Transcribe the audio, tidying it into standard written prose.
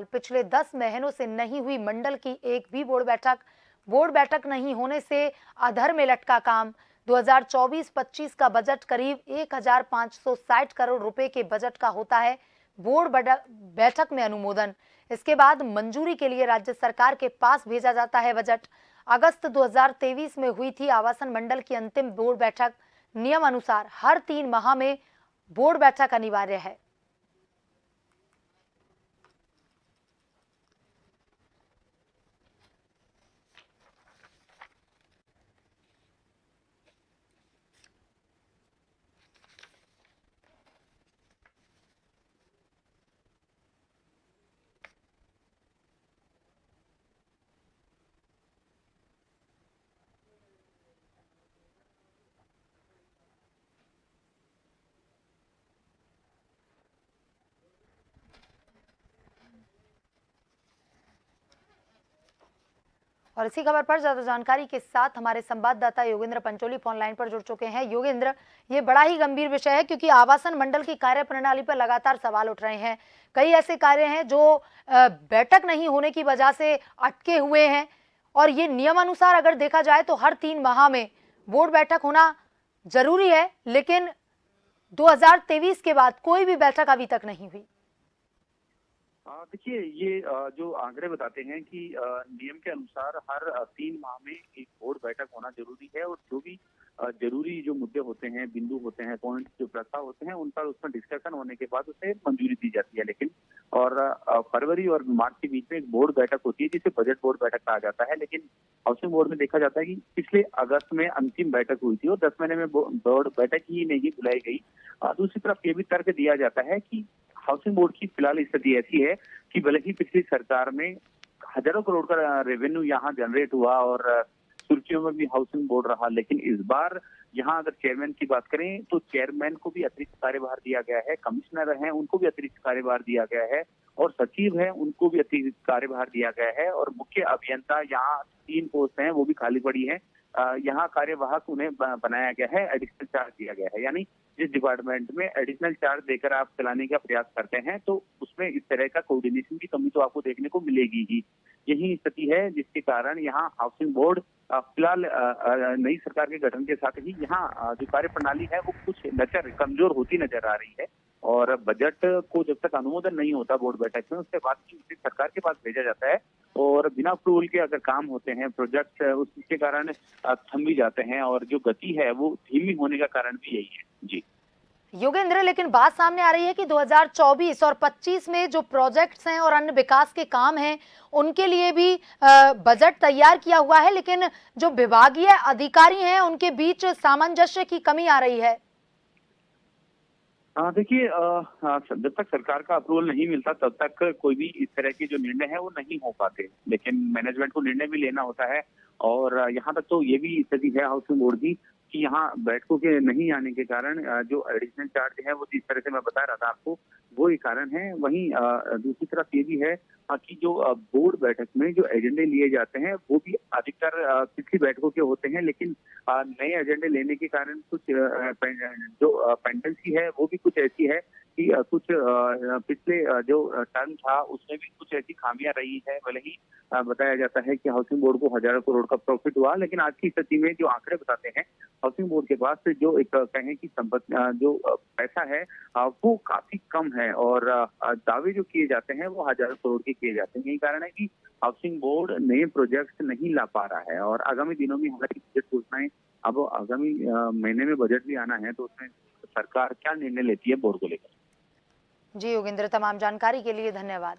पिछले 10 महीनों से नहीं हुई मंडल की एक भी बोर्ड बैठक नहीं होने से अधर में लटका काम। 2024-25 का बजट करीब 1560 करोड़ रुपए के बजट का होता है बोर्ड बैठक में अनुमोदन। इसके बाद मंजूरी के लिए राज्य सरकार के पास भेजा जाता है बजट। अगस्त 2023 में हुई थी आवासन मंडल की अंतिम बोर्ड बैठक। नियम अनुसार हर 3 माह में बोर्ड बैठक अनिवार्य है। और इसी खबर पर ज्यादा जानकारी के साथ हमारे संवाददाता योगेंद्र पंचोली फोन लाइन पर जुड़ चुके हैं। योगेंद्र, ये बड़ा ही गंभीर विषय है क्योंकि आवासन मंडल की कार्य प्रणाली पर लगातार सवाल उठ रहे हैं। कई ऐसे कार्य हैं जो बैठक नहीं होने की वजह से अटके हुए हैं और ये नियमानुसार अगर देखा जाए तो हर 3 माह में बोर्ड बैठक होना जरूरी है, लेकिन 2023 के बाद कोई भी बैठक अभी तक नहीं हुई। देखिए, ये जो आंकड़े बताते हैं कि नियम के अनुसार हर 3 माह में एक बोर्ड बैठक होना जरूरी है और जो भी जरूरी जो मुद्दे होते हैं, बिंदु होते हैं, पॉइंट्स जो प्रस्ताव होते हैं, उन पर उसमें डिस्कशन होने के बाद उसे मंजूरी दी जाती है। लेकिन और फरवरी और मार्च के बीच में एक बोर्ड बैठक होती है जिसे बजट बोर्ड बैठक कहा जाता है। लेकिन हाउसिंग बोर्ड में देखा जाता है कि पिछले अगस्त में अंतिम बैठक हुई थी और 10 महीने में बोर्ड बैठक ही नहीं बुलाई गई। दूसरी तरफ ये भी तर्क दिया जाता है कि हाउसिंग बोर्ड की फिलहाल स्थिति ऐसी है कि भले ही पिछली सरकार में हजारों करोड़ का रेवेन्यू यहाँ जनरेट हुआ और सुर्खियों में भी हाउसिंग बोर्ड रहा, लेकिन इस बार यहाँ अगर चेयरमैन की बात करें तो चेयरमैन को भी अतिरिक्त कार्यभार दिया गया है, कमिश्नर हैं उनको भी अतिरिक्त कार्यभार दिया गया है और सचिव हैं उनको भी अतिरिक्त कार्यभार दिया गया है और मुख्य अभियंता यहाँ 3 पोस्ट हैं वो भी खाली पड़ी है। यहाँ कार्यवाहक उन्हें बनाया गया है, एडिशनल चार्ज दिया गया है। यानी जिस डिपार्टमेंट में एडिशनल चार्ज देकर आप चलाने का प्रयास करते हैं तो उसमें इस तरह का कोऑर्डिनेशन की कमी तो आपको देखने को मिलेगी ही। यही स्थिति है जिसके कारण यहाँ हाउसिंग बोर्ड फिलहाल नई सरकार के गठन के साथ ही यहाँ जो कार्य प्रणाली है वो कुछ कमजोर होती नजर आ रही है और बजट को जब तक अनुमोदन नहीं होता बोर्ड बैठक में उसके बाद उसे सरकार के पास भेजा जाता है और बिना अप्रूवल के अगर काम होते हैं प्रोजेक्ट उसके कारण थम भी जाते हैं और जो गति है वो धीमी होने का कारण भी यही है। जी योगेंद्र, लेकिन बात सामने आ रही है कि 2024 और 25 में जो प्रोजेक्ट्स हैं और अन्य विकास के काम हैं उनके लिए भी बजट तैयार किया हुआ है, लेकिन जो विभागीय अधिकारी हैं उनके बीच सामंजस्य की कमी आ रही है। देखिए, जब तक सरकार का अप्रूवल नहीं मिलता तब तक कोई भी इस तरह के जो निर्णय है वो नहीं हो पाते, लेकिन मैनेजमेंट को निर्णय भी लेना होता है और यहाँ तक तो ये भी स्थिति है हाउसिंग बोर्ड की कि यहाँ बैठकों के नहीं आने के कारण जो एडिशनल चार्ज है वो जिस तरह से मैं बता रहा था आपको वो एक कारण है। वहीं दूसरी तरफ ये भी है कि जो बोर्ड बैठक में जो एजेंडे लिए जाते हैं वो भी अधिकतर पिछली बैठकों के होते हैं, लेकिन नए एजेंडे लेने के कारण कुछ जो पेंडेंसी है वो भी कुछ ऐसी है कि कुछ पिछले जो टर्म था उसमें भी कुछ ऐसी खामियां रही है। भले ही बताया जाता है कि हाउसिंग बोर्ड को हजारों करोड़ का प्रॉफिट हुआ, लेकिन आज की स्थिति में जो आंकड़े बताते हैं हाउसिंग बोर्ड के पास जो एक कहें कि संपत्ति जो पैसा है वो काफी कम है और दावे जो किए जाते हैं वो हजारों करोड़ के किए जाते हैं। यही कारण है कि हाउसिंग बोर्ड नए प्रोजेक्ट नहीं ला पा रहा है और आगामी दिनों में हमारी बजट घोषणाएं अब आगामी महीने में बजट भी आना है तो उसमें सरकार क्या निर्णय लेती है बोर्ड को लेकर। जी योगेंद्र, तमाम जानकारी के लिए धन्यवाद।